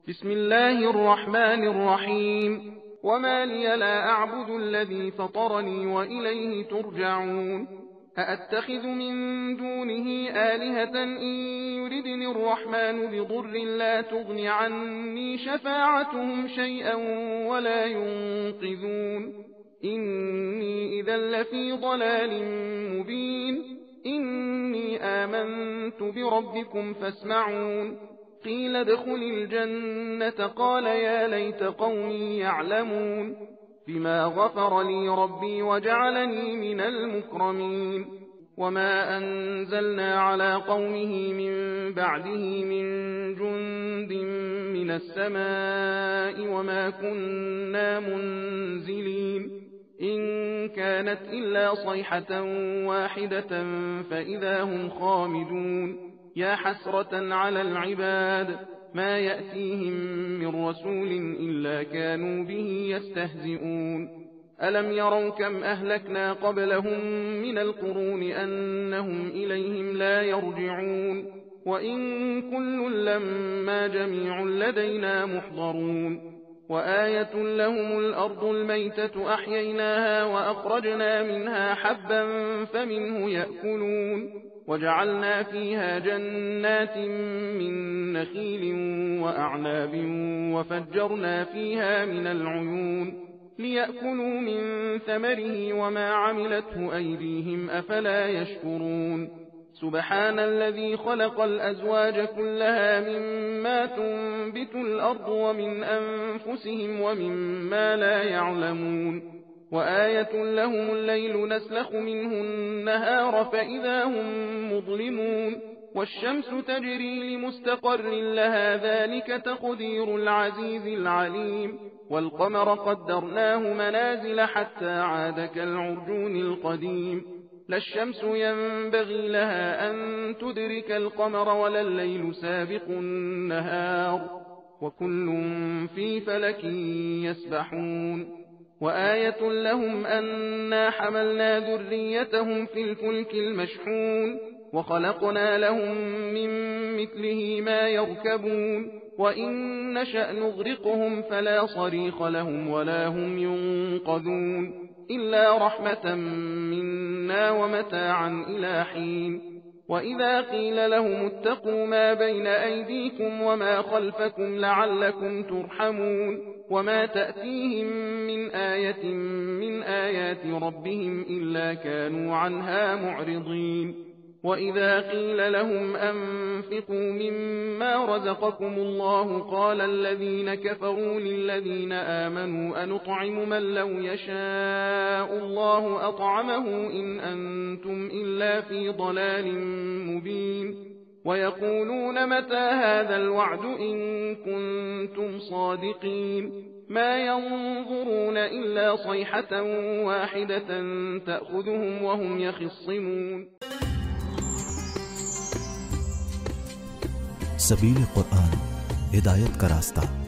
بسم الله الرحمن الرحيم. وما لي لا أعبد الذي فطرني وإليه ترجعون. أأتخذ من دونه آلهة إن يردني الرحمن بضر لا تغن عني شفاعتهم شيئا ولا ينقذون. إني إذا لفي ضلال مبين. إني آمنت بربكم فاسمعون. قيل ادخل الجنة قال يا ليت قومي يعلمون. بما غفر لي ربي وجعلني من المكرمين. وما أنزلنا على قومه من بعده من جند من السماء وما كنا منزلين. إن كانت إلا صيحة واحدة فإذا هم خامدون. يا حسرة على العباد ما يأتيهم من رسول إلا كانوا به يستهزئون. ألم يروا كم أهلكنا قبلهم من القرون أنهم إليهم لا يرجعون. وإن كل لما جميع لدينا محضرون. وآية لهم الأرض الميتة أحييناها وأخرجنا منها حبا فمنه يأكلون. وجعلنا فيها جنات من نخيل وأعناب وفجرنا فيها من العيون ليأكلوا من ثمره وما عملته أيديهم أفلا يشكرون. سبحان الذي خلق الأزواج كلها مما تنبت الأرض ومن أنفسهم ومما لا يعلمون. وآية لهم الليل نسلخ منه النهار فإذا هم مظلمون. والشمس تجري لمستقر لها ذلك تقدير العزيز العليم. والقمر قدرناه منازل حتى عاد كالعرجون القديم. لا الشمس ينبغي لها أن تدرك القمر ولا الليل سابق النهار وكل في فلك يسبحون. وآية لهم أنا حملنا ذريتهم في الفلك المشحون وخلقنا لهم من مثله ما يركبون. وإن نشأ نغرقهم فلا صريخ لهم ولا هم ينقذون إلا رحمة منا ومتاعا إلى حين. وإذا قيل لهم اتقوا ما بين أيديكم وما خلفكم لعلكم ترحمون. وما تأتيهم من آية من آيات ربهم إلا كانوا عنها معرضين. وإذا قيل لهم أنفقوا مما رزقكم الله قال الذين كفروا للذين آمنوا أنطعم من لو يشاء الله أطعمه إن أنتم إلا في ضلال مبين. ويقولون متى هذا الوعد إن كنتم صادقين. ما ينظرون إلا صيحة واحدة تأخذهم وهم يخصمون. सबील कुरान हिदायत का रास्ता।